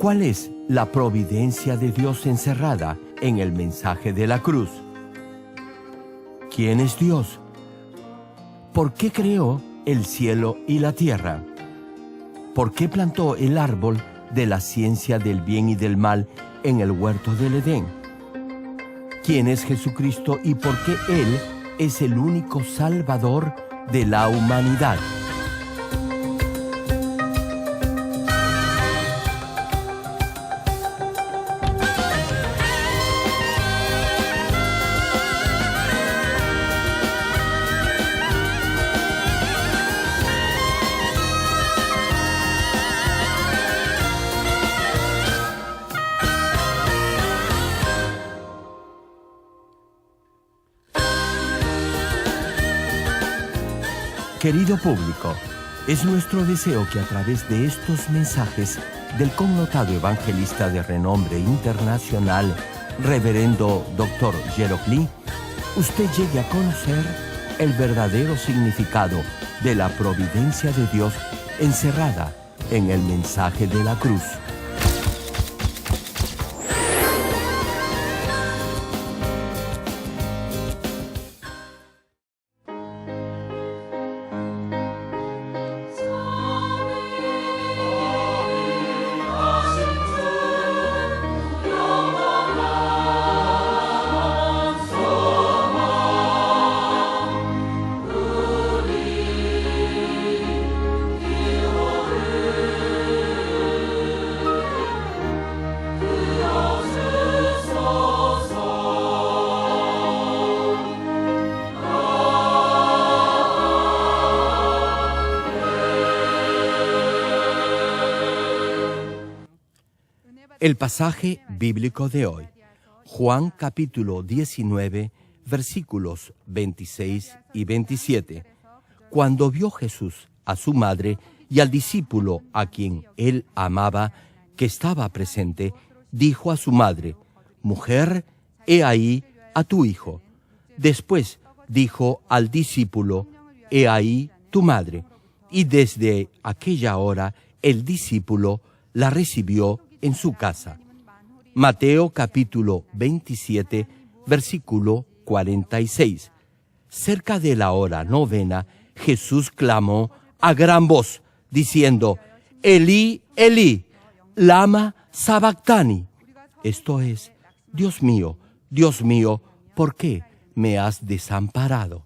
¿Cuál es la providencia de Dios encerrada en el mensaje de la cruz? ¿Quién es Dios? ¿Por qué creó el cielo y la tierra? ¿Por qué plantó el árbol de la ciencia del bien y del mal en el huerto del Edén? ¿Quién es Jesucristo y por qué Él es el único Salvador de la humanidad? Querido público, es nuestro deseo que a través de estos mensajes del connotado evangelista de renombre internacional, Reverendo Dr. Gerald Lee, usted llegue a conocer el verdadero significado de la providencia de Dios encerrada en el mensaje de la cruz. El pasaje bíblico de hoy, Juan capítulo 19, versículos 26 y 27. Cuando vio Jesús a su madre y al discípulo a quien él amaba, que estaba presente, dijo a su madre: «Mujer, he ahí a tu hijo». Después dijo al discípulo: «He ahí tu madre». Y desde aquella hora el discípulo la recibió en su casa. Mateo capítulo 27, versículo 46. Cerca de la hora novena, Jesús clamó a gran voz, diciendo: «Elí, Elí, lama sabactani». Esto es: Dios mío, ¿por qué me has desamparado?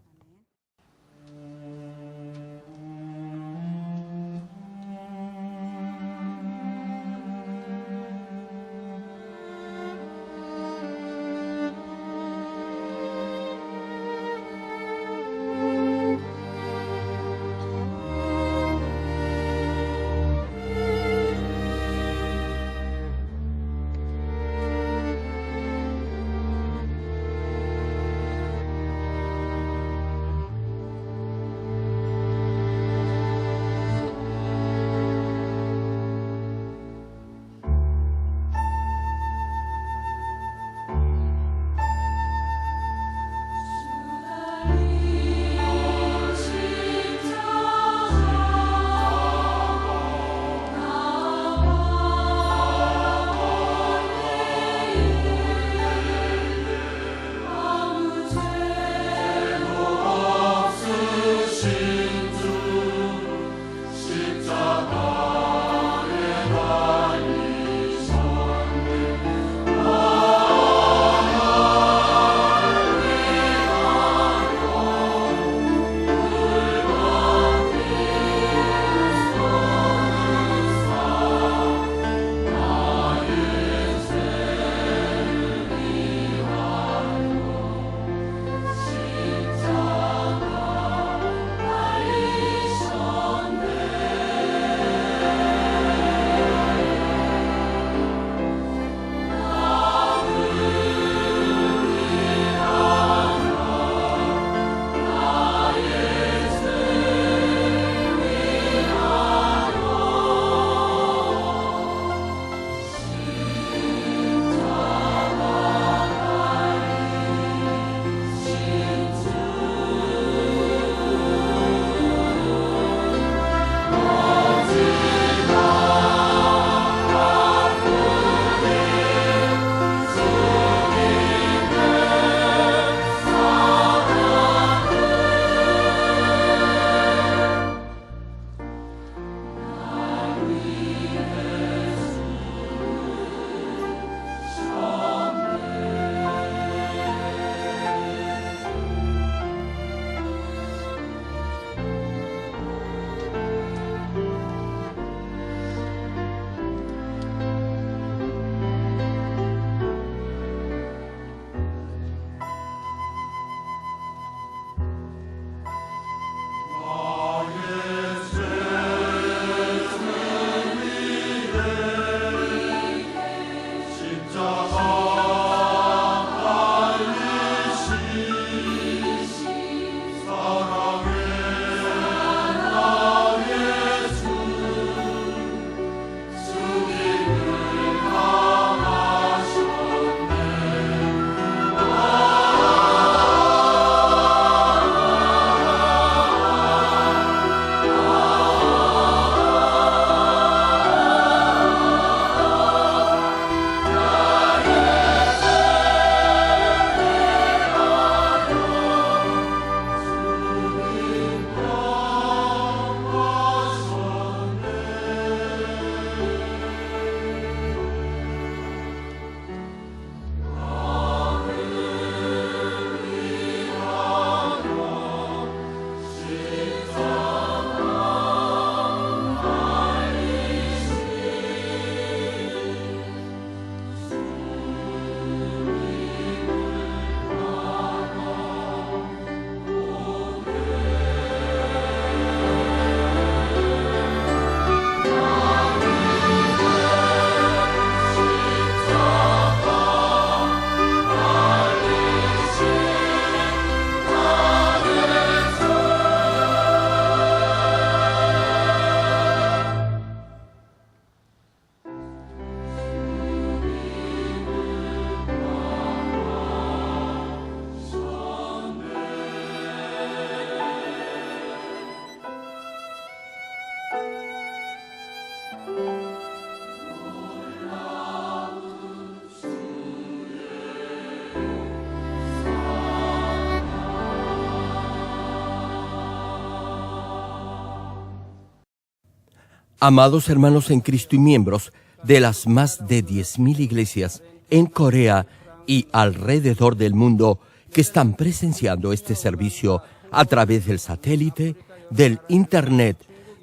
Amados hermanos en Cristo y miembros de las más de 10.000 iglesias en Corea y alrededor del mundo que están presenciando este servicio a través del satélite, del Internet,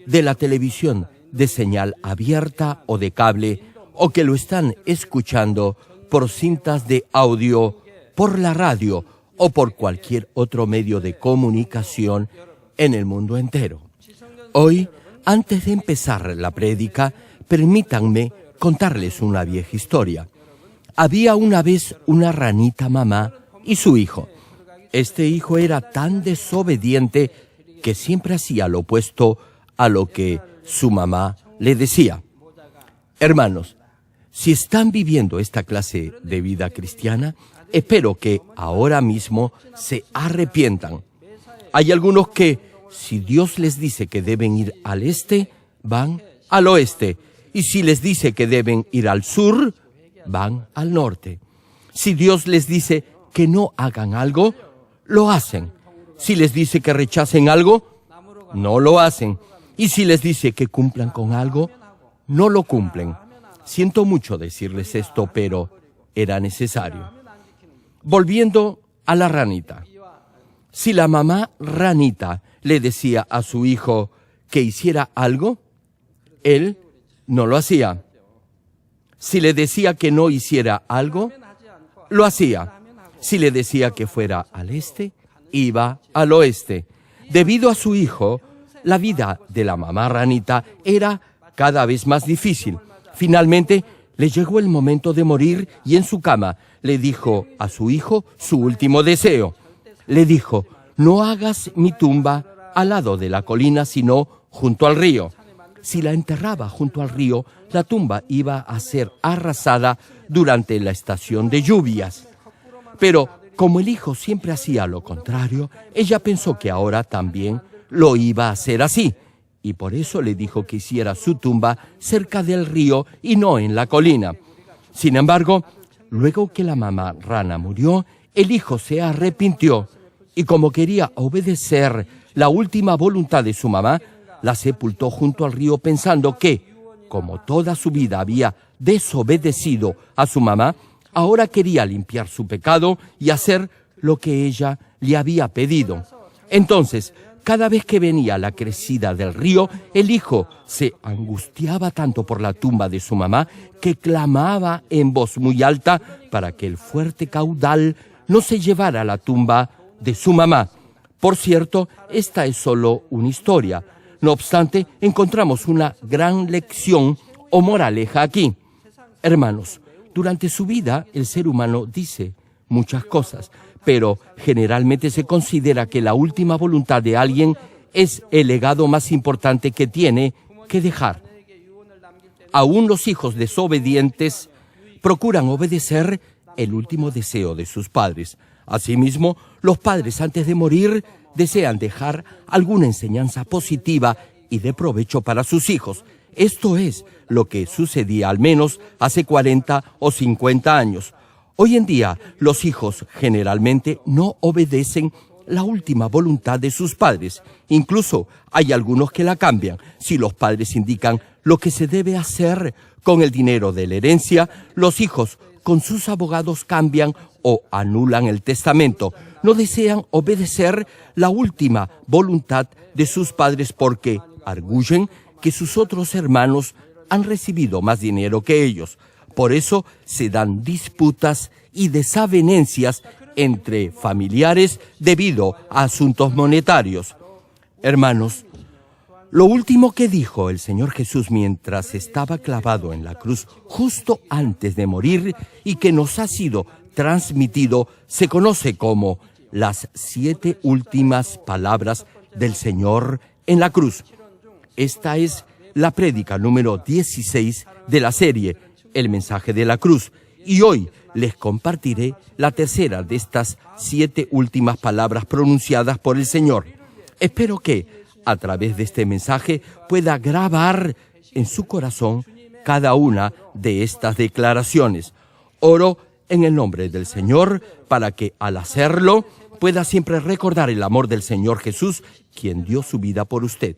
de la televisión de señal abierta o de cable, o que lo están escuchando por cintas de audio, por la radio o por cualquier otro medio de comunicación en el mundo entero. Hoy, antes de empezar la prédica, permítanme contarles una vieja historia. Había una vez una ranita mamá y su hijo. Este hijo era tan desobediente que siempre hacía lo opuesto a lo que su mamá le decía. Hermanos, si están viviendo esta clase de vida cristiana, espero que ahora mismo se arrepientan. Hay algunos que, si Dios les dice que deben ir al este, van al oeste. Y si les dice que deben ir al sur, van al norte. Si Dios les dice que no hagan algo, lo hacen. Si les dice que rechacen algo, no lo hacen. Y si les dice que cumplan con algo, no lo cumplen. Siento mucho decirles esto, pero era necesario. Volviendo a la ranita. Si la mamá ranita le decía a su hijo que hiciera algo, él no lo hacía. Si le decía que no hiciera algo, lo hacía. Si le decía que fuera al este, iba al oeste. Debido a su hijo, la vida de la mamá ranita era cada vez más difícil. Finalmente, le llegó el momento de morir y en su cama le dijo a su hijo su último deseo. Le dijo: no hagas mi tumba al lado de la colina, sino junto al río. Si la enterraba junto al río, la tumba iba a ser arrasada durante la estación de lluvias. Pero como el hijo siempre hacía lo contrario, ella pensó que ahora también lo iba a hacer así. Y por eso le dijo que hiciera su tumba cerca del río y no en la colina. Sin embargo, luego que la mamá rana murió, el hijo se arrepintió y como quería obedecer la última voluntad de su mamá, la sepultó junto al río pensando que, como toda su vida había desobedecido a su mamá, ahora quería limpiar su pecado y hacer lo que ella le había pedido. Entonces, cada vez que venía la crecida del río, el hijo se angustiaba tanto por la tumba de su mamá que clamaba en voz muy alta para que el fuerte caudal no se llevara a la tumba de su mamá. Por cierto, esta es solo una historia. No obstante, encontramos una gran lección o moraleja aquí. Hermanos, durante su vida el ser humano dice muchas cosas, pero generalmente se considera que la última voluntad de alguien es el legado más importante que tiene que dejar. Aún los hijos desobedientes procuran obedecer el último deseo de sus padres. Asimismo, los padres antes de morir desean dejar alguna enseñanza positiva y de provecho para sus hijos. Esto es lo que sucedía al menos hace 40 o 50 años. Hoy en día, los hijos generalmente no obedecen la última voluntad de sus padres. Incluso hay algunos que la cambian. Si los padres indican lo que se debe hacer con el dinero de la herencia, los hijos con sus abogados cambian o anulan el testamento. No desean obedecer la última voluntad de sus padres porque arguyen que sus otros hermanos han recibido más dinero que ellos. Por eso se dan disputas y desavenencias entre familiares debido a asuntos monetarios. Hermanos, lo último que dijo el Señor Jesús mientras estaba clavado en la cruz justo antes de morir y que nos ha sido transmitido se conoce como las 7 últimas palabras del Señor en la cruz. Esta es la prédica número 16 de la serie El mensaje de la cruz. Y hoy les compartiré la tercera de estas 7 últimas palabras pronunciadas por el Señor. Espero que, a través de este mensaje, pueda grabar en su corazón cada una de estas declaraciones. Oro en el nombre del Señor para que, al hacerlo, pueda siempre recordar el amor del Señor Jesús, quien dio su vida por usted.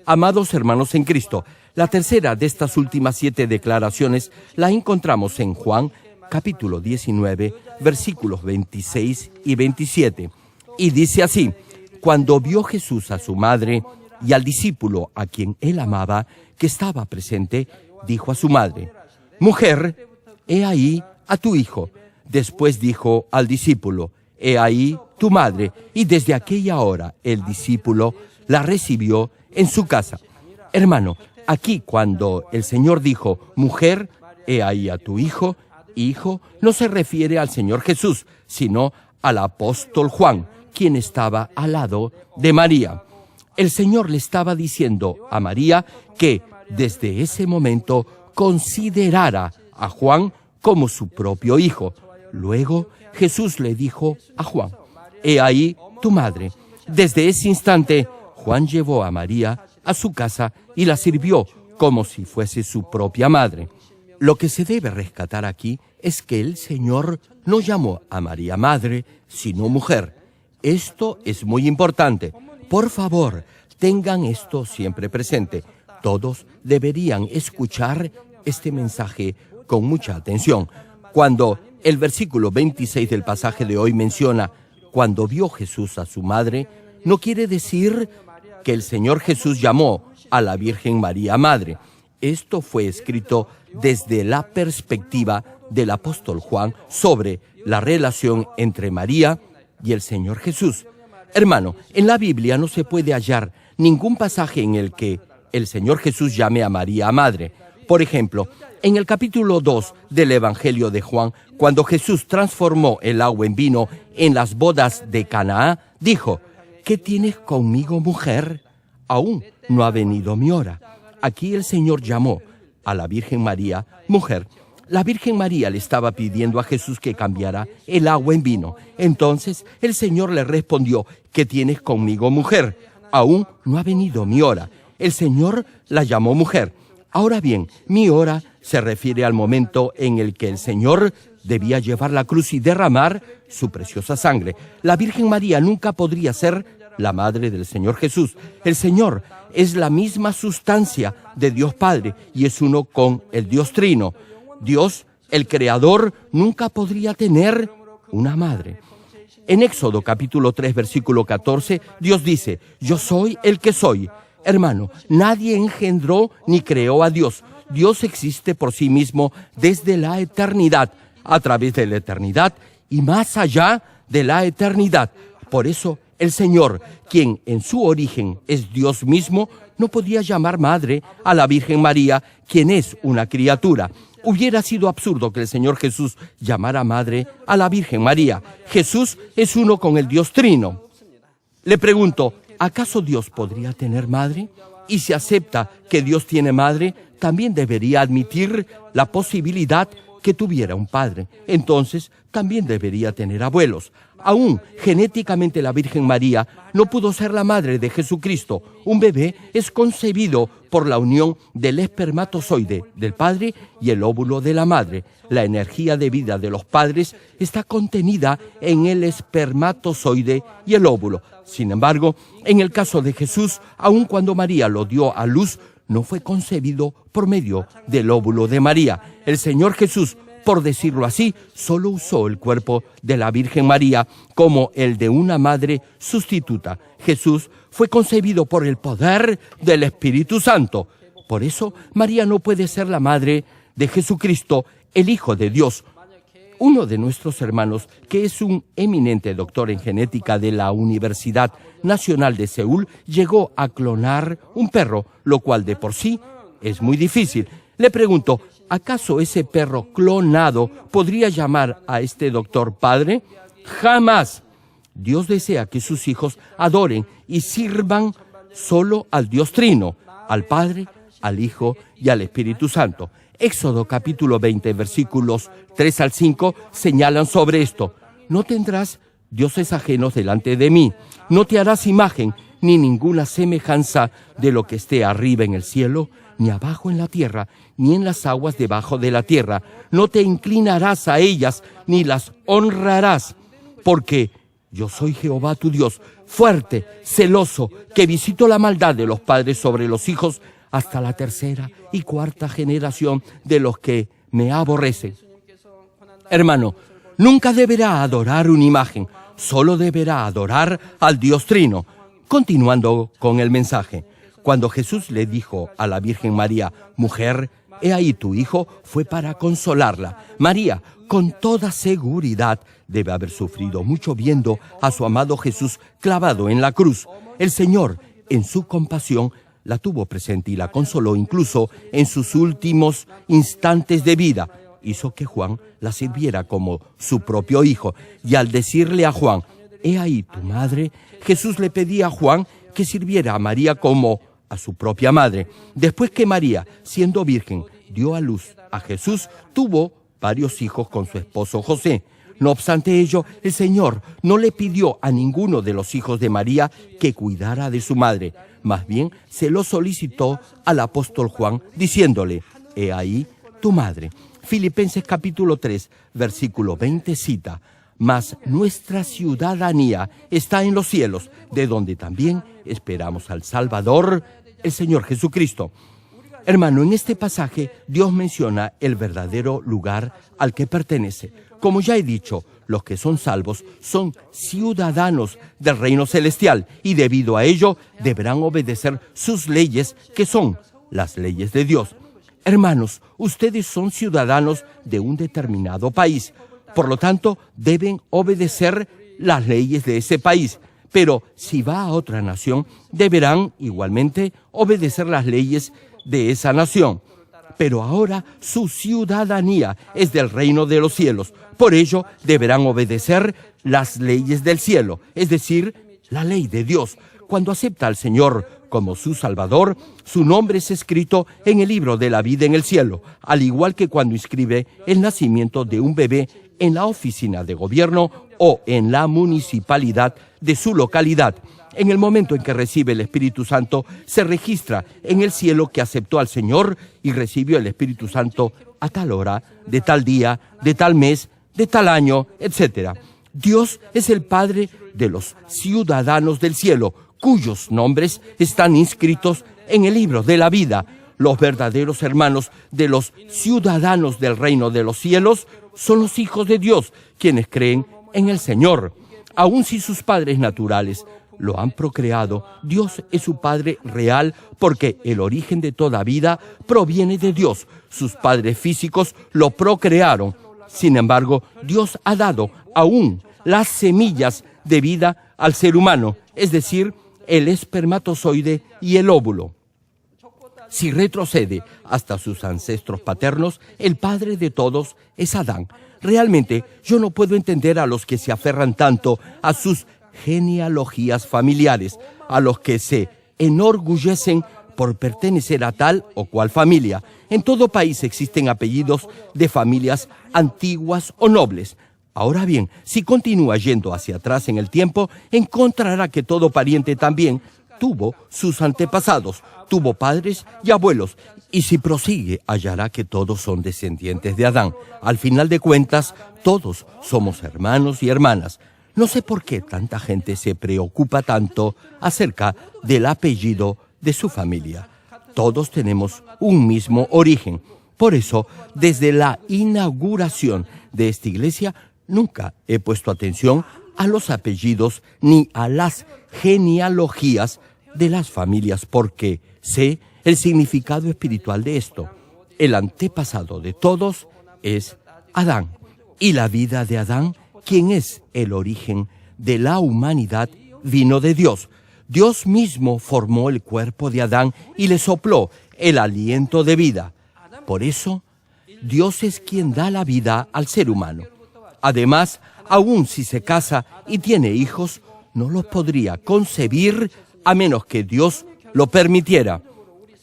Amados hermanos en Cristo, la tercera de estas últimas 7 declaraciones la encontramos en Juan, capítulo 19, versículos 26 y 27. Y dice así: cuando vio Jesús a su madre y al discípulo a quien él amaba, que estaba presente, dijo a su madre: mujer, he ahí a tu hijo. Después dijo al discípulo: he ahí tu madre. Y desde aquella hora el discípulo la recibió en su casa. Hermano, aquí cuando el Señor dijo: mujer, he ahí a tu hijo, hijo, no se refiere al Señor Jesús, sino al apóstol Juan, quien estaba al lado de María. El Señor le estaba diciendo a María que desde ese momento considerara a Juan como su propio hijo. Luego Jesús le dijo a Juan: he ahí tu madre. Desde ese instante, Juan llevó a María a su casa y la sirvió como si fuese su propia madre. Lo que se debe rescatar aquí es que el Señor no llamó a María madre, sino mujer. Esto es muy importante. Por favor, tengan esto siempre presente. Todos deberían escuchar este mensaje con mucha atención. Cuando el versículo 26 del pasaje de hoy menciona: cuando vio Jesús a su madre, no quiere decir que el Señor Jesús llamó a la Virgen María madre. Esto fue escrito desde la perspectiva del apóstol Juan sobre la relación entre María y el Señor Jesús. Hermano, en la Biblia no se puede hallar ningún pasaje en el que el Señor Jesús llame a María madre. Por ejemplo, en el capítulo 2 del Evangelio de Juan, cuando Jesús transformó el agua en vino en las bodas de Canaá, dijo: ¿qué tienes conmigo, mujer? Aún no ha venido mi hora. Aquí el Señor llamó a la Virgen María mujer. La Virgen María le estaba pidiendo a Jesús que cambiara el agua en vino. Entonces el Señor le respondió: ¿qué tienes conmigo, mujer? Aún no ha venido mi hora. El Señor la llamó mujer. Ahora bien, mi hora se refiere al momento en el que el Señor debía llevar la cruz y derramar su preciosa sangre. La Virgen María nunca podría ser la madre del Señor Jesús. El Señor es la misma sustancia de Dios Padre y es uno con el Dios Trino. Dios, el Creador, nunca podría tener una madre. En Éxodo capítulo 3, versículo 14, Dios dice: yo soy el que soy. Hermano, nadie engendró ni creó a Dios. Dios existe por sí mismo desde la eternidad, a través de la eternidad y más allá de la eternidad. Por eso, el Señor, quien en su origen es Dios mismo, no podía llamar madre a la Virgen María, quien es una criatura. Hubiera sido absurdo que el Señor Jesús llamara madre a la Virgen María. Jesús es uno con el Dios Trino. Le pregunto: ¿acaso Dios podría tener madre? Y si acepta que Dios tiene madre, también debería admitir la posibilidad que tuviera un padre. Entonces, también debería tener abuelos. Aún genéticamente la Virgen María no pudo ser la madre de Jesucristo. Un bebé es concebido por la unión del espermatozoide del padre y el óvulo de la madre. La energía de vida de los padres está contenida en el espermatozoide y el óvulo. Sin embargo, en el caso de Jesús, aun cuando María lo dio a luz, no fue concebido por medio del óvulo de María. El Señor Jesús, por decirlo así, solo usó el cuerpo de la Virgen María como el de una madre sustituta. Jesús fue concebido por el poder del Espíritu Santo. Por eso, María no puede ser la madre de Jesucristo, el Hijo de Dios. Uno de nuestros hermanos, que es un eminente doctor en genética de la Universidad Nacional de Seúl, llegó a clonar un perro, lo cual de por sí es muy difícil. Le pregunto: ¿acaso ese perro clonado podría llamar a este doctor padre? ¡Jamás! Dios desea que sus hijos adoren y sirvan solo al Dios Trino, al Padre, al Hijo y al Espíritu Santo. Éxodo capítulo 20, versículos 3 al 5 señalan sobre esto: no tendrás dioses ajenos delante de mí, no te harás imagen ni ninguna semejanza de lo que esté arriba en el cielo, ni abajo en la tierra, ni en las aguas debajo de la tierra. No te inclinarás a ellas, ni las honrarás, porque yo soy Jehová tu Dios, fuerte, celoso, que visito la maldad de los padres sobre los hijos hasta la tercera y cuarta generación de los que me aborrecen. Hermano, nunca deberá adorar una imagen, solo deberá adorar al Dios Trino. Continuando con el mensaje, cuando Jesús le dijo a la Virgen María, mujer, he ahí tu hijo, fue para consolarla. María, con toda seguridad, debe haber sufrido mucho viendo a su amado Jesús clavado en la cruz. El Señor, en su compasión, la tuvo presente y la consoló incluso en sus últimos instantes de vida. Hizo que Juan la sirviera como su propio hijo. Y al decirle a Juan, he ahí tu madre, Jesús le pedía a Juan que sirviera a María como a su propia madre. Después que María, siendo virgen, dio a luz a Jesús, tuvo varios hijos con su esposo José. No obstante ello, el Señor no le pidió a ninguno de los hijos de María que cuidara de su madre. Más bien, se lo solicitó al apóstol Juan, diciéndole, he ahí tu madre. Filipenses capítulo 3, versículo 20 cita, mas nuestra ciudadanía está en los cielos, de donde también esperamos al Salvador, el Señor Jesucristo. Hermano, en este pasaje Dios menciona el verdadero lugar al que pertenece. Como ya he dicho, los que son salvos son ciudadanos del reino celestial y debido a ello deberán obedecer sus leyes, que son las leyes de Dios. Hermanos, ustedes son ciudadanos de un determinado país. Por lo tanto, deben obedecer las leyes de ese país. Pero si va a otra nación, deberán igualmente obedecer las leyes de esa nación. Pero ahora su ciudadanía es del reino de los cielos. Por ello, deberán obedecer las leyes del cielo, es decir, la ley de Dios. Cuando acepta al Señor como su Salvador, su nombre es escrito en el libro de la vida en el cielo, al igual que cuando inscribe el nacimiento de un bebé en la oficina de gobierno o en la municipalidad de su localidad. En el momento en que recibe el Espíritu Santo, se registra en el cielo que aceptó al Señor y recibió el Espíritu Santo a tal hora, de tal día, de tal mes, de tal año, etc. Dios es el Padre de los ciudadanos del cielo, cuyos nombres están inscritos en el libro de la vida. Los verdaderos hermanos de los ciudadanos del reino de los cielos son los hijos de Dios, quienes creen en el Señor. Aun si sus padres naturales lo han procreado, Dios es su Padre real, porque el origen de toda vida proviene de Dios. Sus padres físicos lo procrearon. Sin embargo, Dios ha dado aún las semillas de vida al ser humano, es decir, el espermatozoide y el óvulo. Si retrocede hasta sus ancestros paternos, el padre de todos es Adán. Realmente, yo no puedo entender a los que se aferran tanto a sus genealogías familiares, a los que se enorgullecen por pertenecer a tal o cual familia. En todo país existen apellidos de familias antiguas o nobles. Ahora bien, si continúa yendo hacia atrás en el tiempo, encontrará que todo pariente también tuvo sus antepasados, tuvo padres y abuelos, y si prosigue, hallará que todos son descendientes de Adán. Al final de cuentas, todos somos hermanos y hermanas. No sé por qué tanta gente se preocupa tanto acerca del apellido de su familia. Todos tenemos un mismo origen. Por eso, desde la inauguración de esta iglesia, nunca he puesto atención a los apellidos ni a las genealogías de las familias, porque sé el significado espiritual de esto. El antepasado de todos es Adán, y la vida de Adán, quien es el origen de la humanidad, vino de Dios. Dios mismo formó el cuerpo de Adán y le sopló el aliento de vida. Por eso, Dios es quien da la vida al ser humano. Además, aun si se casa y tiene hijos, no los podría concebir a menos que Dios lo permitiera.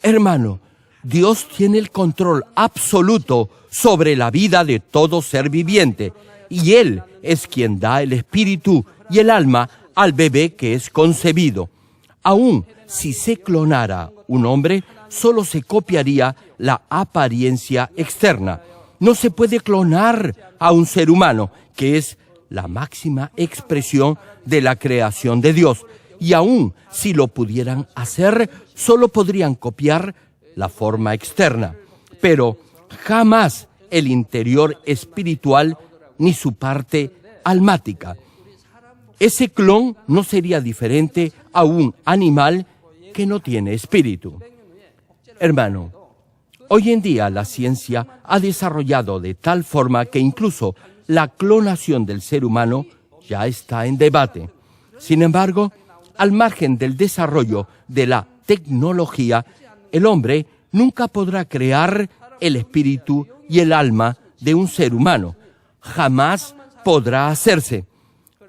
Hermano, Dios tiene el control absoluto sobre la vida de todo ser viviente, y Él es quien da el espíritu y el alma al bebé que es concebido. Aun si se clonara un hombre, solo se copiaría la apariencia externa. No se puede clonar a un ser humano, que es la máxima expresión de la creación de Dios. Y aun si lo pudieran hacer, solo podrían copiar la forma externa, pero jamás el interior espiritual ni su parte almática. Ese clon no sería diferente a un animal que no tiene espíritu. Hermano, hoy en día la ciencia ha desarrollado de tal forma que incluso la clonación del ser humano ya está en debate. Sin embargo, al margen del desarrollo de la tecnología, el hombre nunca podrá crear el espíritu y el alma de un ser humano. Jamás podrá hacerse.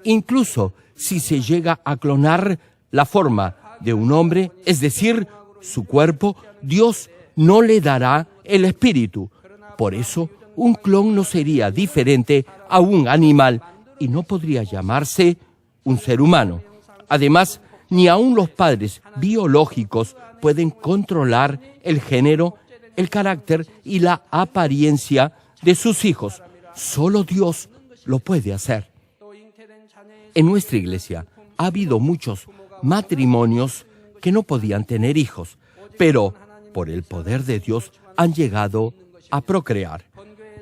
Incluso si se llega a clonar la forma de un hombre, es decir, su cuerpo, Dios no le dará el espíritu. Por eso, un clon no sería diferente a un animal y no podría llamarse un ser humano. Además, ni aun los padres biológicos pueden controlar el género, el carácter y la apariencia de sus hijos. Solo Dios lo puede hacer. En nuestra iglesia ha habido muchos matrimonios que no podían tener hijos, pero por el poder de Dios han llegado a procrear.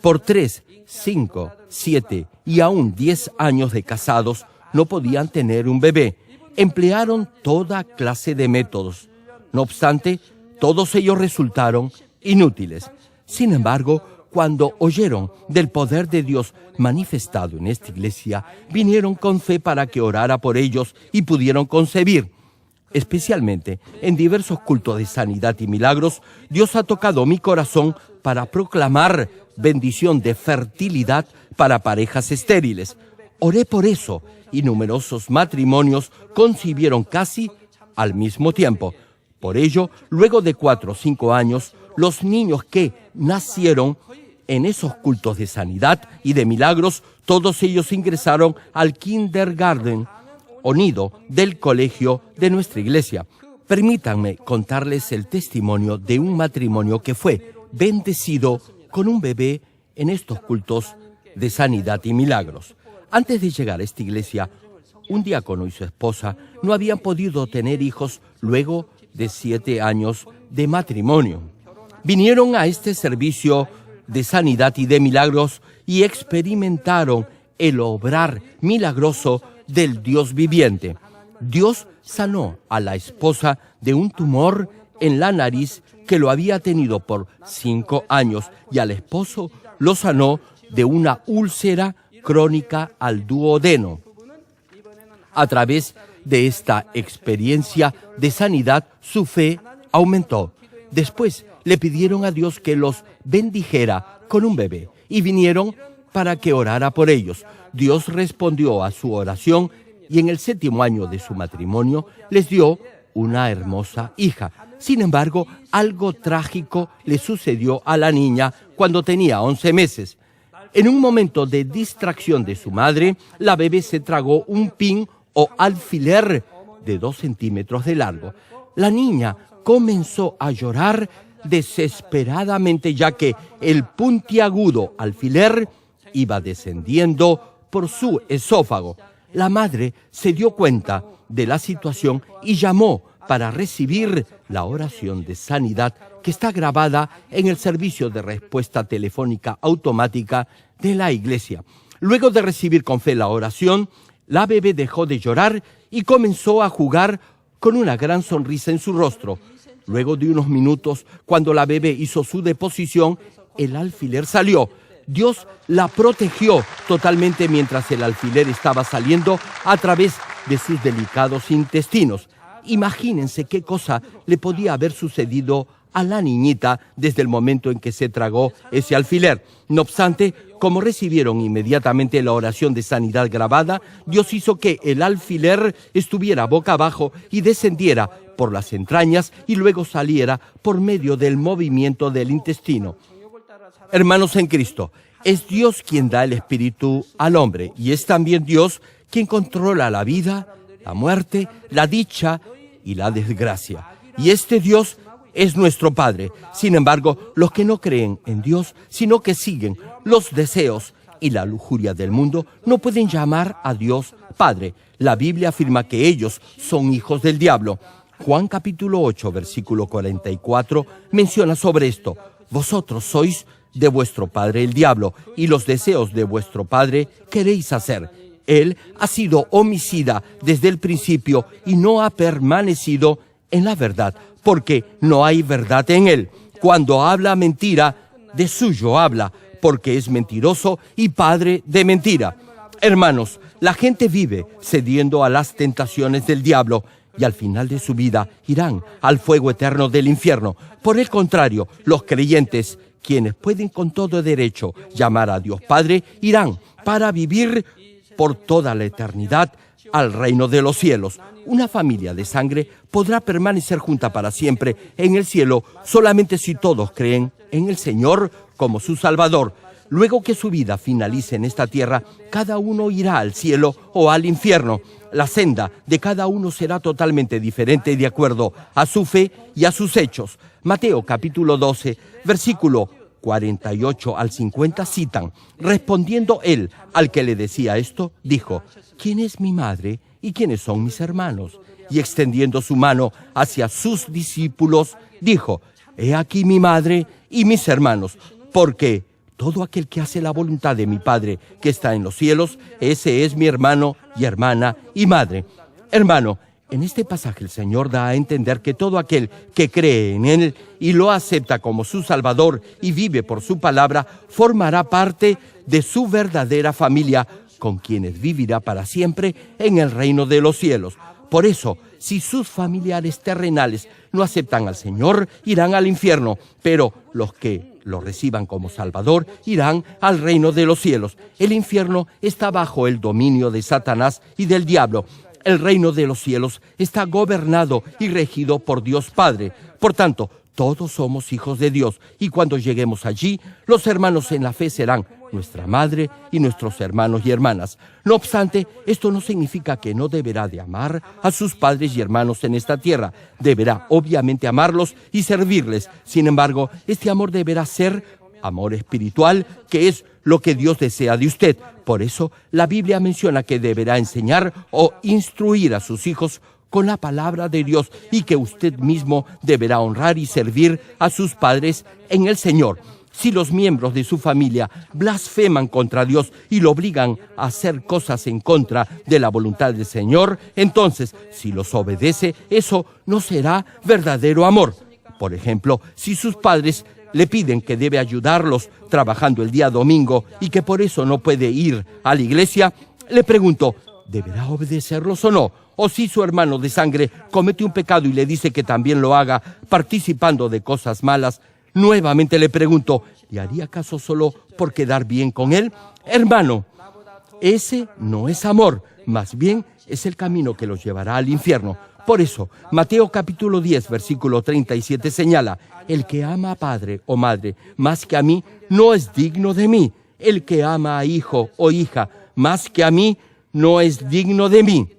Por 3, 5, 7 y aún 10 años de casados no podían tener un bebé. Emplearon toda clase de métodos. No obstante, todos ellos resultaron inútiles. Sin embargo, cuando oyeron del poder de Dios manifestado en esta iglesia, vinieron con fe para que orara por ellos y pudieron concebir. Especialmente en diversos cultos de sanidad y milagros, Dios ha tocado mi corazón para proclamar bendición de fertilidad para parejas estériles. Oré por eso y numerosos matrimonios concibieron casi al mismo tiempo. Por ello, luego de 4 o 5 años, los niños que nacieron en esos cultos de sanidad y de milagros, todos ellos ingresaron al kindergarten o nido del colegio de nuestra iglesia. Permítanme contarles el testimonio de un matrimonio que fue bendecido con un bebé en estos cultos de sanidad y milagros. Antes de llegar a esta iglesia, un diácono y su esposa no habían podido tener hijos luego de 7 años de matrimonio. Vinieron a este servicio de sanidad y de milagros y experimentaron el obrar milagroso del Dios viviente. Dios sanó a la esposa de un tumor en la nariz que lo había tenido por 5 años y al esposo lo sanó de una úlcera crónica al duodeno. A través de esta experiencia de sanidad, su fe aumentó. Después le pidieron a Dios que los bendijera con un bebé y vinieron para que orara por ellos. Dios respondió a su oración y en el 7º año de su matrimonio les dio una hermosa hija. Sin embargo, algo trágico le sucedió a la niña cuando tenía 11 meses. En un momento de distracción de su madre, la bebé se tragó un pin o alfiler de 2 centímetros de largo. La niña comenzó a llorar desesperadamente, ya que el puntiagudo alfiler iba descendiendo por su esófago. La madre se dio cuenta de la situación y llamó para recibir la oración de sanidad que está grabada en el servicio de respuesta telefónica automática de la iglesia. Luego de recibir con fe la oración, la bebé dejó de llorar y comenzó a jugar con una gran sonrisa en su rostro. Luego de unos minutos, cuando la bebé hizo su deposición, el alfiler salió. Dios la protegió totalmente mientras el alfiler estaba saliendo a través de sus delicados intestinos. Imagínense qué cosa le podía haber sucedido a la niñita desde el momento en que se tragó ese alfiler. No obstante, como recibieron inmediatamente la oración de sanidad grabada, Dios hizo que el alfiler estuviera boca abajo y descendiera por las entrañas y luego saliera por medio del movimiento del intestino. Hermanos en Cristo, es Dios quien da el espíritu al hombre y es también Dios quien controla la vida, la muerte, la dicha y la desgracia. Y este Dios es nuestro Padre. Sin embargo, los que no creen en Dios, sino que siguen los deseos y la lujuria del mundo no pueden llamar a Dios Padre. La Biblia afirma que ellos son hijos del diablo. Juan capítulo 8, versículo 44 menciona sobre esto: vosotros sois de vuestro padre el diablo, y los deseos de vuestro padre queréis hacer. Él ha sido homicida desde el principio y no ha permanecido en la verdad, porque no hay verdad en él. Cuando habla mentira, de suyo habla, porque es mentiroso y padre de mentira. Hermanos, la gente vive cediendo a las tentaciones del diablo y al final de su vida irán al fuego eterno del infierno. Por el contrario, los creyentes, quienes pueden con todo derecho llamar a Dios Padre, irán para vivir por toda la eternidad al reino de los cielos. Una familia de sangre podrá permanecer junta para siempre en el cielo solamente si todos creen en el Señor como su Salvador. Luego que su vida finalice en esta tierra, cada uno irá al cielo o al infierno. La senda de cada uno será totalmente diferente de acuerdo a su fe y a sus hechos. Mateo capítulo 12, versículo 48 al 50 citan: respondiendo él al que le decía esto, dijo: ¿quién es mi madre y quiénes son mis hermanos? Y extendiendo su mano hacia sus discípulos, dijo: he aquí mi madre y mis hermanos, porque todo aquel que hace la voluntad de mi Padre que está en los cielos, ese es mi hermano y hermana y madre. Hermano, en este pasaje el Señor da a entender que todo aquel que cree en Él y lo acepta como su Salvador y vive por su palabra, formará parte de su verdadera familia, con quienes vivirá para siempre en el reino de los cielos. Por eso, si sus familiares terrenales no aceptan al Señor, irán al infierno, pero los que lo reciban como Salvador irán al reino de los cielos. El infierno está bajo el dominio de Satanás y del diablo. El reino de los cielos está gobernado y regido por Dios Padre. Por tanto, todos somos hijos de Dios, y cuando lleguemos allí, los hermanos en la fe serán nuestra madre y nuestros hermanos y hermanas. No obstante, esto no significa que no deberá de amar a sus padres y hermanos en esta tierra. Deberá obviamente amarlos y servirles. Sin embargo, este amor deberá ser amor espiritual, que es lo que Dios desea de usted. Por eso, la Biblia menciona que deberá enseñar o instruir a sus hijos con la palabra de Dios, y que usted mismo deberá honrar y servir a sus padres en el Señor. Si los miembros de su familia blasfeman contra Dios y lo obligan a hacer cosas en contra de la voluntad del Señor, entonces, si los obedece, eso no será verdadero amor. Por ejemplo, si sus padres le piden que debe ayudarlos trabajando el día domingo y que por eso no puede ir a la iglesia, le pregunto, ¿deberá obedecerlos o no? O si su hermano de sangre comete un pecado y le dice que también lo haga participando de cosas malas, nuevamente le pregunto, ¿le haría caso solo por quedar bien con él? Hermano, ese no es amor, más bien es el camino que los llevará al infierno. Por eso, Mateo capítulo 10, versículo 37 señala: el que ama a padre o madre más que a mí, no es digno de mí. El que ama a hijo o hija más que a mí, no es digno de mí.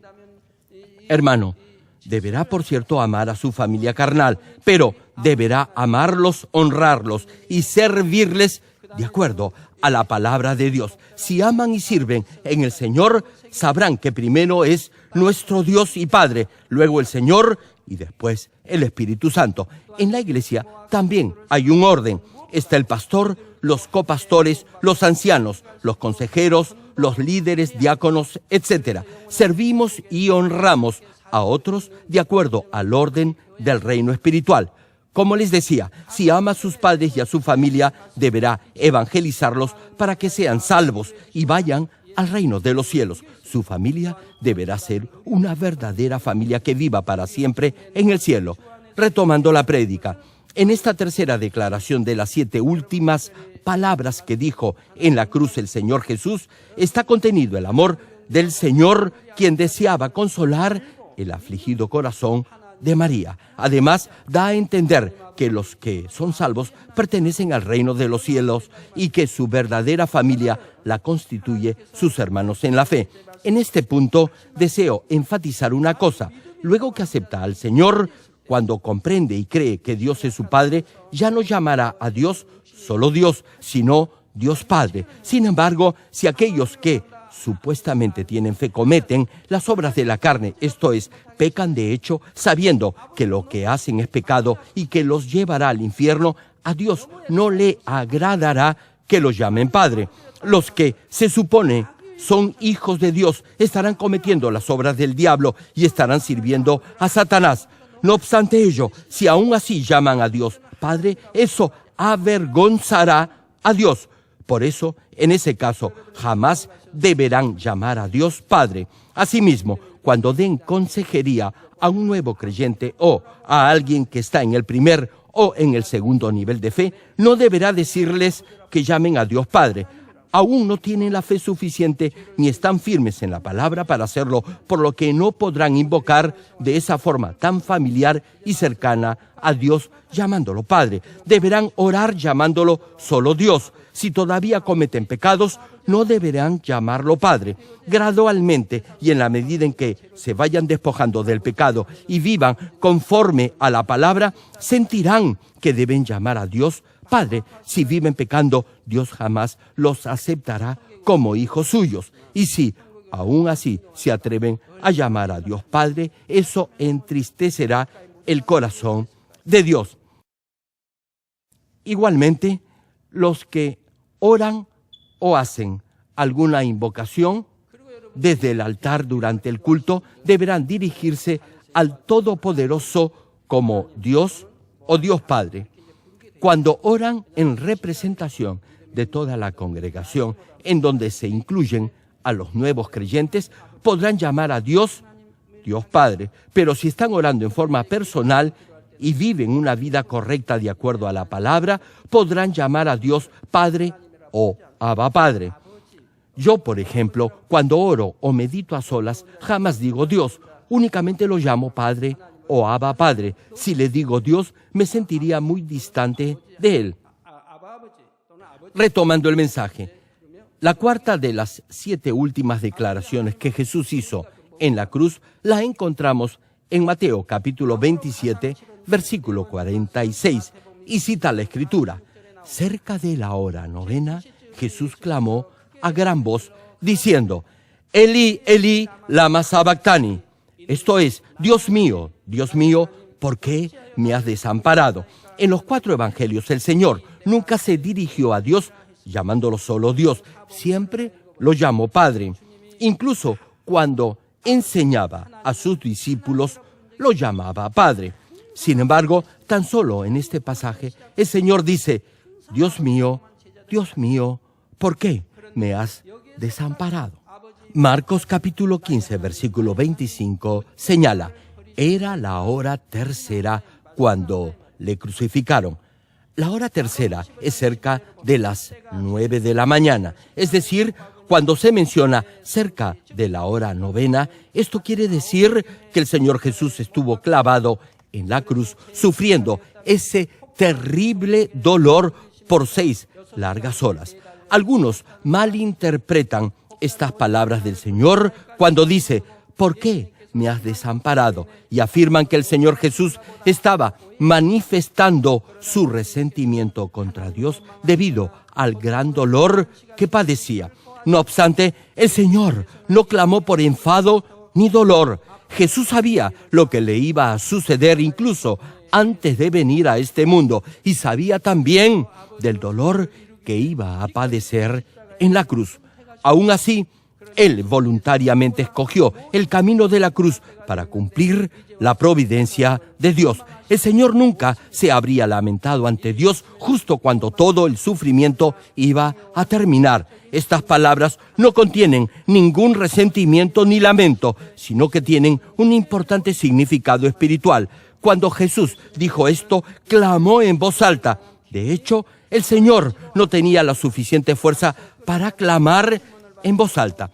Hermano, deberá, por cierto, amar a su familia carnal, pero deberá amarlos, honrarlos y servirles de acuerdo a la palabra de Dios. Si aman y sirven en el Señor, sabrán que primero es nuestro Dios y Padre, luego el Señor y después el Espíritu Santo. En la iglesia también hay un orden. Está el pastor, los copastores, los ancianos, los consejeros, los líderes, diáconos, etc. Servimos y honramos a otros de acuerdo al orden del reino espiritual. Como les decía, si ama a sus padres y a su familia, deberá evangelizarlos para que sean salvos y vayan al reino de los cielos. Su familia deberá ser una verdadera familia que viva para siempre en el cielo. Retomando la prédica, en esta tercera declaración de las 7 últimas palabras que dijo en la cruz el Señor Jesús, está contenido el amor del Señor, quien deseaba consolar el afligido corazón de María. Además, da a entender que los que son salvos pertenecen al reino de los cielos y que su verdadera familia la constituye sus hermanos en la fe. En este punto, deseo enfatizar una cosa. Luego que acepta al Señor, cuando comprende y cree que Dios es su Padre, ya no llamará a Dios solo Dios, sino Dios Padre. Sin embargo, si aquellos que supuestamente tienen fe cometen las obras de la carne, esto es, pecan de hecho, sabiendo que lo que hacen es pecado y que los llevará al infierno, a Dios no le agradará que los llamen Padre. Los que se supone son hijos de Dios estarán cometiendo las obras del diablo y estarán sirviendo a Satanás. No obstante ello, si aún así llaman a Dios Padre, eso avergonzará a Dios. Por eso, en ese caso, jamás deberán llamar a Dios Padre. Asimismo, cuando den consejería a un nuevo creyente o a alguien que está en el primer o en el segundo nivel de fe, no deberá decirles que llamen a Dios Padre. Aún no tienen la fe suficiente ni están firmes en la palabra para hacerlo, por lo que no podrán invocar de esa forma tan familiar y cercana a Dios llamándolo Padre. Deberán orar llamándolo solo Dios. Si todavía cometen pecados, no deberán llamarlo Padre. Gradualmente y en la medida en que se vayan despojando del pecado y vivan conforme a la palabra, sentirán que deben llamar a Dios Padre. Si viven pecando, Dios jamás los aceptará como hijos suyos. Y si aún así se atreven a llamar a Dios Padre, eso entristecerá el corazón de Dios. Igualmente, los que oran o hacen alguna invocación desde el altar durante el culto deberán dirigirse al Todopoderoso como Dios o Dios Padre. Cuando oran en representación de toda la congregación, en donde se incluyen a los nuevos creyentes, podrán llamar a Dios Dios Padre. Pero si están orando en forma personal y viven una vida correcta de acuerdo a la palabra, podrán llamar a Dios Padre o Abba Padre. Yo, por ejemplo, cuando oro o medito a solas, jamás digo Dios, únicamente lo llamo Padre o Abba Padre. Si le digo Dios, me sentiría muy distante de Él. Retomando el mensaje, la cuarta de las 7 últimas declaraciones que Jesús hizo en la cruz la encontramos en Mateo capítulo 27, versículo 46, y cita la Escritura. Cerca de la hora novena, Jesús clamó a gran voz, diciendo, Elí, Elí, lama sabactani. Esto es, Dios mío, ¿por qué me has desamparado? En los 4 evangelios, el Señor nunca se dirigió a Dios llamándolo solo Dios, siempre lo llamó Padre. Incluso cuando enseñaba a sus discípulos, lo llamaba Padre. Sin embargo, tan solo en este pasaje, el Señor dice, Dios mío, ¿por qué me has desamparado? Marcos capítulo 15, versículo 25, señala, era la hora tercera cuando le crucificaron. La hora tercera es cerca de las 9 de la mañana, es decir, cuando se menciona cerca de la hora novena, esto quiere decir que el Señor Jesús estuvo clavado en la cruz, sufriendo ese terrible dolor por 6 largas horas. Algunos malinterpretan estas palabras del Señor cuando dice, ¿por qué me has desamparado? Y afirman que el Señor Jesús estaba manifestando su resentimiento contra Dios debido al gran dolor que padecía. No obstante, el Señor no clamó por enfado ni dolor. Jesús sabía lo que le iba a suceder incluso antes de venir a este mundo y sabía también del dolor que iba a padecer en la cruz. Aún así, Él voluntariamente escogió el camino de la cruz para cumplir la providencia de Dios. El Señor nunca se habría lamentado ante Dios justo cuando todo el sufrimiento iba a terminar. Estas palabras no contienen ningún resentimiento ni lamento, sino que tienen un importante significado espiritual. Cuando Jesús dijo esto, clamó en voz alta. De hecho, el Señor no tenía la suficiente fuerza para clamar en voz alta.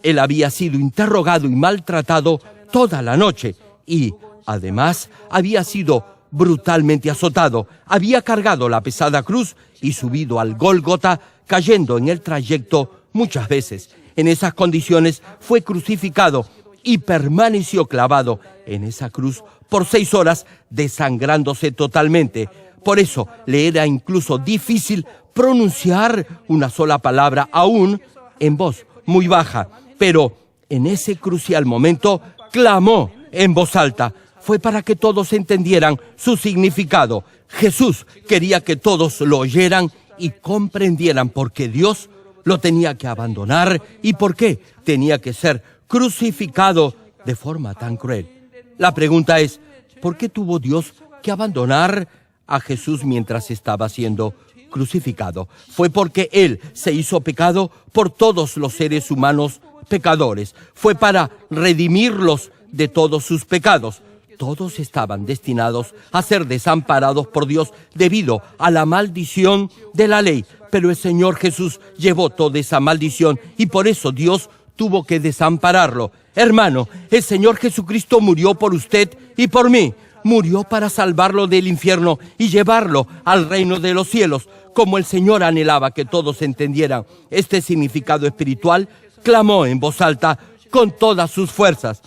Él había sido interrogado y maltratado toda la noche y, además, había sido brutalmente azotado. Había cargado la pesada cruz y subido al Gólgota, cayendo en el trayecto muchas veces. En esas condiciones fue crucificado y permaneció clavado en esa cruz por 6 horas, desangrándose totalmente. Por eso le era incluso difícil pronunciar una sola palabra, aún en voz muy baja. Pero en ese crucial momento clamó en voz alta. Fue para que todos entendieran su significado. Jesús quería que todos lo oyeran y comprendieran por qué Dios lo tenía que abandonar y por qué tenía que ser crucificado de forma tan cruel. La pregunta es, ¿por qué tuvo Dios que abandonar a Jesús mientras estaba siendo crucificado? Fue porque Él se hizo pecado por todos los seres humanos pecadores. Fue para redimirlos de todos sus pecados. Todos estaban destinados a ser desamparados por Dios debido a la maldición de la ley. Pero el Señor Jesús llevó toda esa maldición y por eso Dios tuvo que desampararlo. Hermano, el Señor Jesucristo murió por usted y por mí. Murió para salvarlo del infierno y llevarlo al reino de los cielos. Como el Señor anhelaba que todos entendieran este significado espiritual, clamó en voz alta con todas sus fuerzas.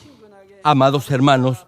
Amados hermanos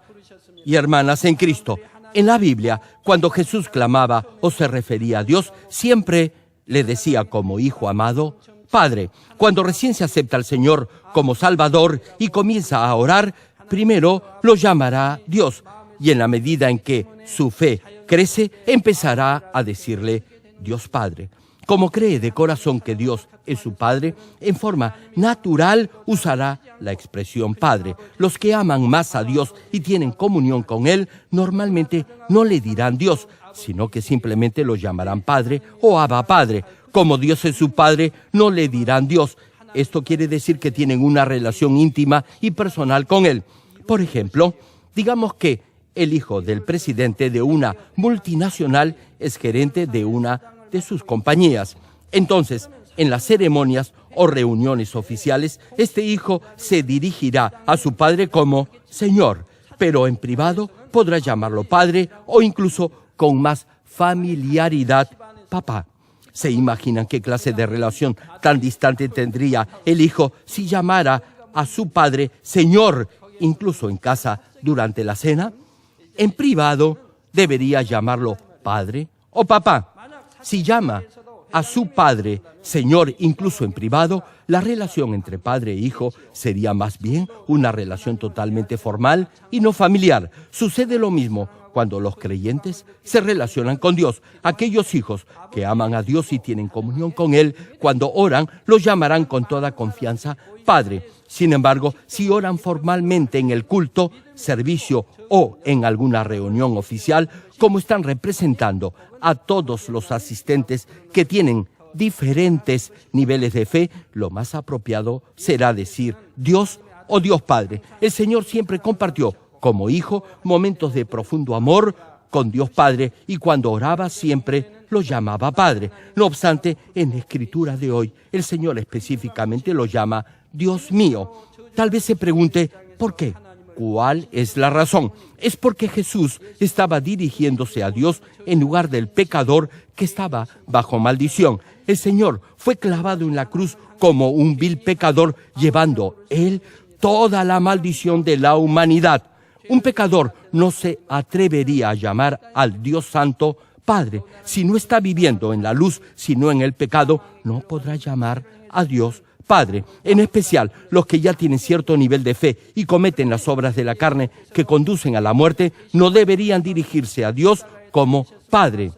y hermanas en Cristo, en la Biblia, cuando Jesús clamaba o se refería a Dios, siempre le decía como hijo amado, Padre. Cuando recién se acepta al Señor como Salvador y comienza a orar, primero lo llamará Dios. Y en la medida en que su fe crece, empezará a decirle Dios Padre. Como cree de corazón que Dios es su Padre, en forma natural usará la expresión Padre. Los que aman más a Dios y tienen comunión con Él, normalmente no le dirán Dios, sino que simplemente lo llamarán Padre o Abba Padre. Como Dios es su Padre, no le dirán Dios. Esto quiere decir que tienen una relación íntima y personal con Él. Por ejemplo, digamos que el hijo del presidente de una multinacional es gerente de una de sus compañías. Entonces, en las ceremonias o reuniones oficiales, este hijo se dirigirá a su padre como Señor, pero en privado podrá llamarlo padre o incluso con más familiaridad, papá. ¿Se imaginan qué clase de relación tan distante tendría el hijo si llamara a su padre Señor, incluso en casa durante la cena? En privado debería llamarlo padre o papá. Si llama a su padre Señor, incluso en privado, la relación entre padre e hijo sería más bien una relación totalmente formal y no familiar. Sucede lo mismo cuando los creyentes se relacionan con Dios. Aquellos hijos que aman a Dios y tienen comunión con Él, cuando oran, los llamarán con toda confianza Padre. Sin embargo, si oran formalmente en el culto, servicio o en alguna reunión oficial, como están representando a todos los asistentes que tienen diferentes niveles de fe, lo más apropiado será decir Dios o Dios Padre. El Señor siempre compartió como hijo momentos de profundo amor con Dios Padre y cuando oraba siempre lo llamaba Padre. No obstante, en la Escritura de hoy, el Señor específicamente lo llama Dios mío. Tal vez se pregunte, ¿por qué? ¿Cuál es la razón? Es porque Jesús estaba dirigiéndose a Dios en lugar del pecador que estaba bajo maldición. El Señor fue clavado en la cruz como un vil pecador, llevando Él toda la maldición de la humanidad. Un pecador no se atrevería a llamar al Dios Santo Padre. Si no está viviendo en la luz, sino en el pecado, no podrá llamar a Dios Padre. En especial, los que ya tienen cierto nivel de fe y cometen las obras de la carne que conducen a la muerte, no deberían dirigirse a Dios como Padre.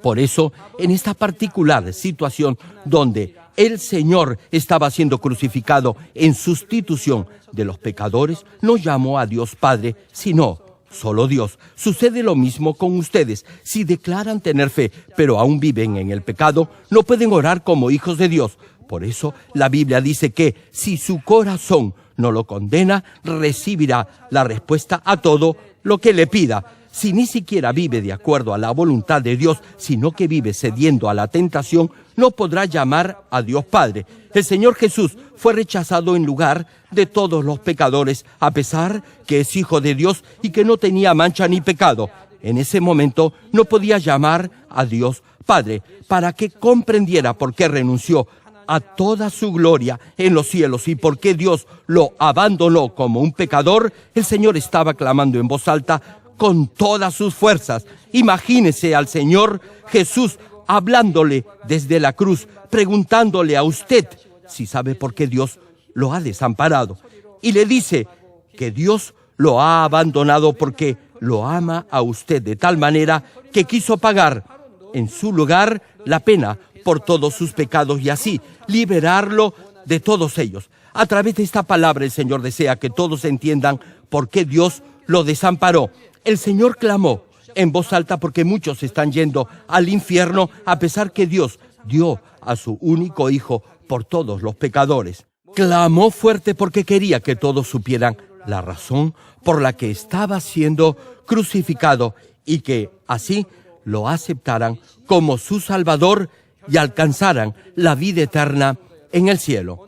Por eso, en esta particular situación donde el Señor estaba siendo crucificado en sustitución de los pecadores, no llamó a Dios Padre, sino solo Dios. Sucede lo mismo con ustedes. Si declaran tener fe, pero aún viven en el pecado, no pueden orar como hijos de Dios. Por eso, la Biblia dice que si su corazón no lo condena, recibirá la respuesta a todo lo que le pida. Si ni siquiera vive de acuerdo a la voluntad de Dios, sino que vive cediendo a la tentación, no podrá llamar a Dios Padre. El Señor Jesús fue rechazado en lugar de todos los pecadores, a pesar que es Hijo de Dios y que no tenía mancha ni pecado. En ese momento no podía llamar a Dios Padre, para que comprendiera por qué renunció a toda su gloria en los cielos y por qué Dios lo abandonó como un pecador. El Señor estaba clamando en voz alta con todas sus fuerzas. Imagínese al Señor Jesús hablándole desde la cruz, preguntándole a usted si sabe por qué Dios lo ha desamparado. Y le dice que Dios lo ha abandonado porque lo ama a usted de tal manera que quiso pagar en su lugar la pena por todos sus pecados y así liberarlo de todos ellos. A través de esta palabra el Señor desea que todos entiendan por qué Dios lo desamparó. El Señor clamó en voz alta porque muchos están yendo al infierno a pesar que Dios dio a su único Hijo por todos los pecadores. Clamó fuerte porque quería que todos supieran la razón por la que estaba siendo crucificado y que así lo aceptaran como su Salvador y alcanzaran la vida eterna en el cielo.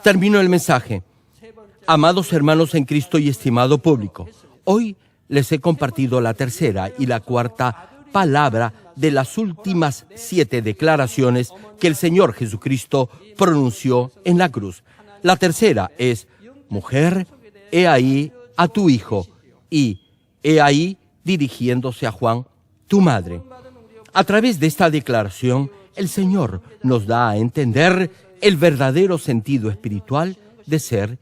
Termino el mensaje. Amados hermanos en Cristo y estimado público, hoy les he compartido la tercera y la cuarta palabra de las últimas 7 declaraciones que el Señor Jesucristo pronunció en la cruz. La tercera es: mujer, he ahí a tu hijo, y he ahí, dirigiéndose a Juan, tu madre. A través de esta declaración, el Señor nos da a entender el verdadero sentido espiritual de ser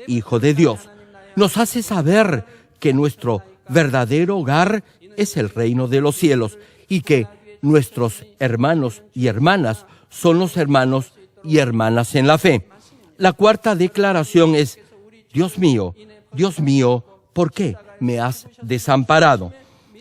hijo de Dios. Nos hace saber que nuestro verdadero hogar es el reino de los cielos y que nuestros hermanos y hermanas son los hermanos y hermanas en la fe. La cuarta declaración es: Dios mío, ¿por qué me has desamparado?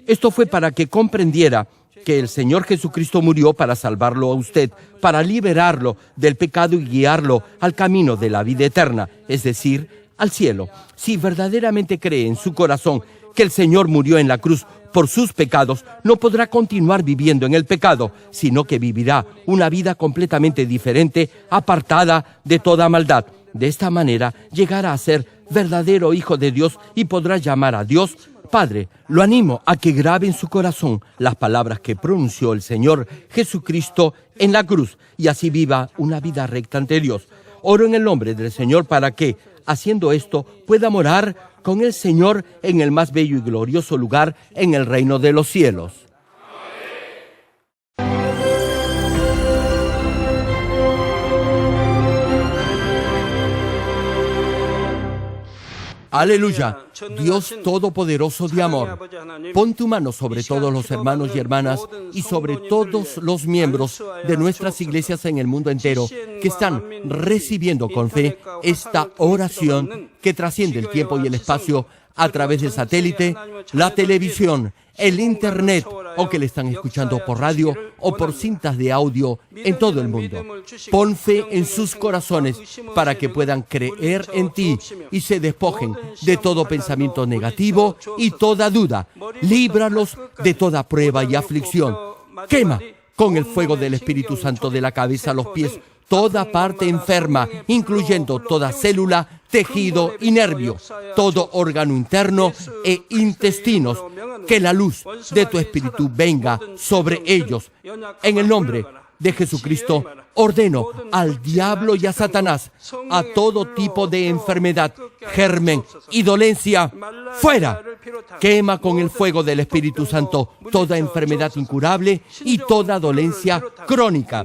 Esto fue para que comprendiera que el Señor Jesucristo murió para salvarlo a usted, para liberarlo del pecado y guiarlo al camino de la vida eterna, es decir, al cielo. Si verdaderamente cree en su corazón que el Señor murió en la cruz por sus pecados, no podrá continuar viviendo en el pecado, sino que vivirá una vida completamente diferente, apartada de toda maldad. De esta manera llegará a ser verdadero hijo de Dios y podrá llamar a Dios Padre. Lo animo a que grabe en su corazón las palabras que pronunció el Señor Jesucristo en la cruz y así viva una vida recta ante Dios. Oro en el nombre del Señor para que, haciendo esto, pueda morar con el Señor en el más bello y glorioso lugar en el reino de los cielos. Aleluya, Dios Todopoderoso de amor, pon tu mano sobre todos los hermanos y hermanas y sobre todos los miembros de nuestras iglesias en el mundo entero que están recibiendo con fe esta oración que trasciende el tiempo y el espacio a través del satélite, la televisión, el internet o que le están escuchando por radio o por cintas de audio en todo el mundo. Pon fe en sus corazones para que puedan creer en ti y se despojen de todo pensamiento negativo y toda duda. Líbralos de toda prueba y aflicción. Quema con el fuego del Espíritu Santo de la cabeza a los pies toda parte enferma, incluyendo toda célula, tejido y nervio, todo órgano interno e intestinos. Que la luz de tu Espíritu venga sobre ellos. En el nombre de Jesucristo, ordeno al diablo y a Satanás, a todo tipo de enfermedad, germen y dolencia, fuera. Quema con el fuego del Espíritu Santo toda enfermedad incurable y toda dolencia crónica.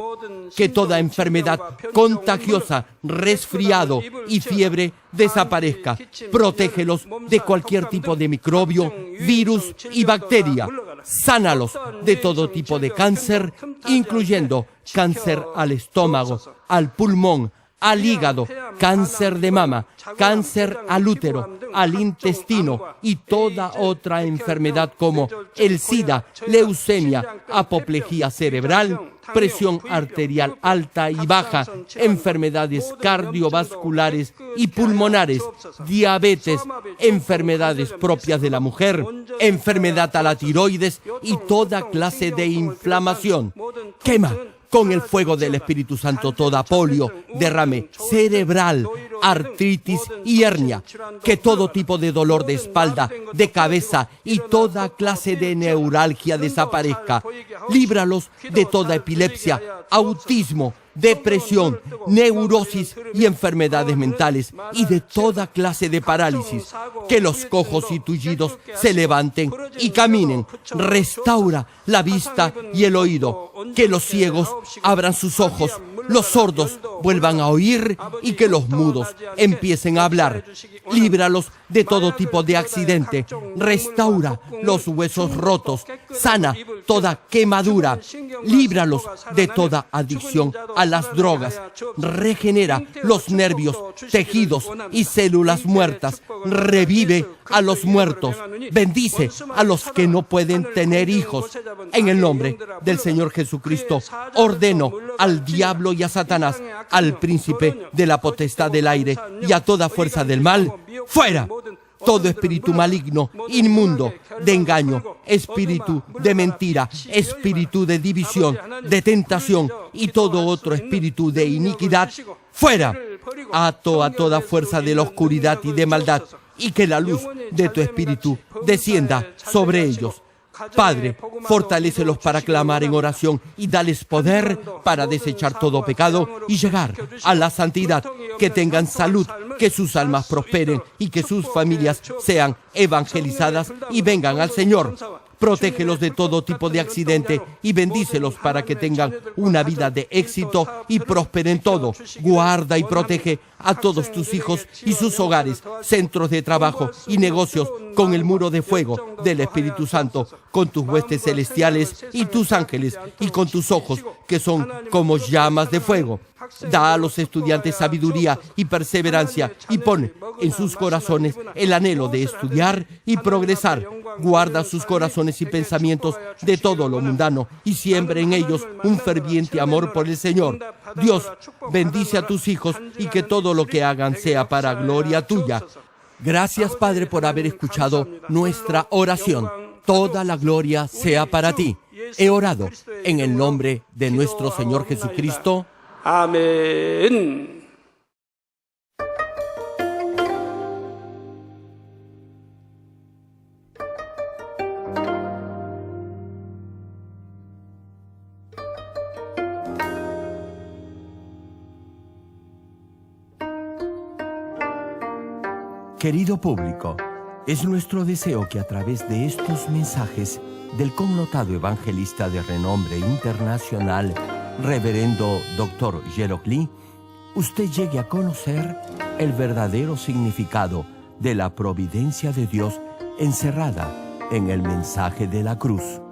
Que toda enfermedad contagiosa, resfriado y fiebre desaparezca. Protégelos de cualquier tipo de microbio, virus y bacteria. Sánalos de todo tipo de cáncer, incluyendo cáncer al estómago, al pulmón, al hígado, cáncer de mama, cáncer al útero, al intestino y toda otra enfermedad como el SIDA, leucemia, apoplejía cerebral, presión arterial alta y baja, enfermedades cardiovasculares y pulmonares, diabetes, enfermedades propias de la mujer, enfermedad a la tiroides y toda clase de inflamación. Quema con el fuego del Espíritu Santo toda polio, derrame cerebral, artritis y hernia. Que todo tipo de dolor de espalda, de cabeza y toda clase de neuralgia desaparezca. Líbralos de toda epilepsia, autismo, depresión, neurosis y enfermedades mentales y de toda clase de parálisis. Que los cojos y tullidos se levanten y caminen. Restaura la vista y el oído. Que los ciegos abran sus ojos, los sordos vuelvan a oír y que los mudos empiecen a hablar. Líbralos de todo tipo de accidente. Restaura los huesos rotos. Sana toda quemadura. Líbralos de toda adicción a las drogas. Regenera los nervios, tejidos y células muertas. Revive a los muertos. Bendice a los que no pueden tener hijos. En el nombre del Señor Jesucristo, ordeno al diablo y a Satanás, al príncipe de la potestad del aire y a toda fuerza del mal, ¡fuera! Todo espíritu maligno, inmundo, de engaño, espíritu de mentira, espíritu de división, de tentación y todo otro espíritu de iniquidad, ¡fuera! Ato a toda fuerza de la oscuridad y de maldad, y que la luz de tu espíritu descienda sobre ellos. Padre, fortalécelos para clamar en oración y dales poder para desechar todo pecado y llegar a la santidad. Que tengan salud, que sus almas prosperen y que sus familias sean evangelizadas y vengan al Señor. Protégelos de todo tipo de accidente y bendícelos para que tengan una vida de éxito y prosperen todo. Guarda y protege a todos tus hijos y sus hogares, centros de trabajo y negocios con el muro de fuego del Espíritu Santo, con tus huestes celestiales y tus ángeles y con tus ojos que son como llamas de fuego. Da a los estudiantes sabiduría y perseverancia y pone en sus corazones el anhelo de estudiar y progresar. Guarda sus corazones y pensamientos de todo lo mundano y siembra en ellos un ferviente amor por el Señor. Dios, bendice a tus hijos y que todo lo que hagan sea para gloria tuya. Gracias, Padre, por haber escuchado nuestra oración. Toda la gloria sea para ti. He orado en el nombre de nuestro Señor Jesucristo. Amén. Querido público, es nuestro deseo que a través de estos mensajes del connotado evangelista de renombre internacional, Reverendo Dr. Gerald Lee, usted llegue a conocer el verdadero significado de la providencia de Dios encerrada en el mensaje de la cruz.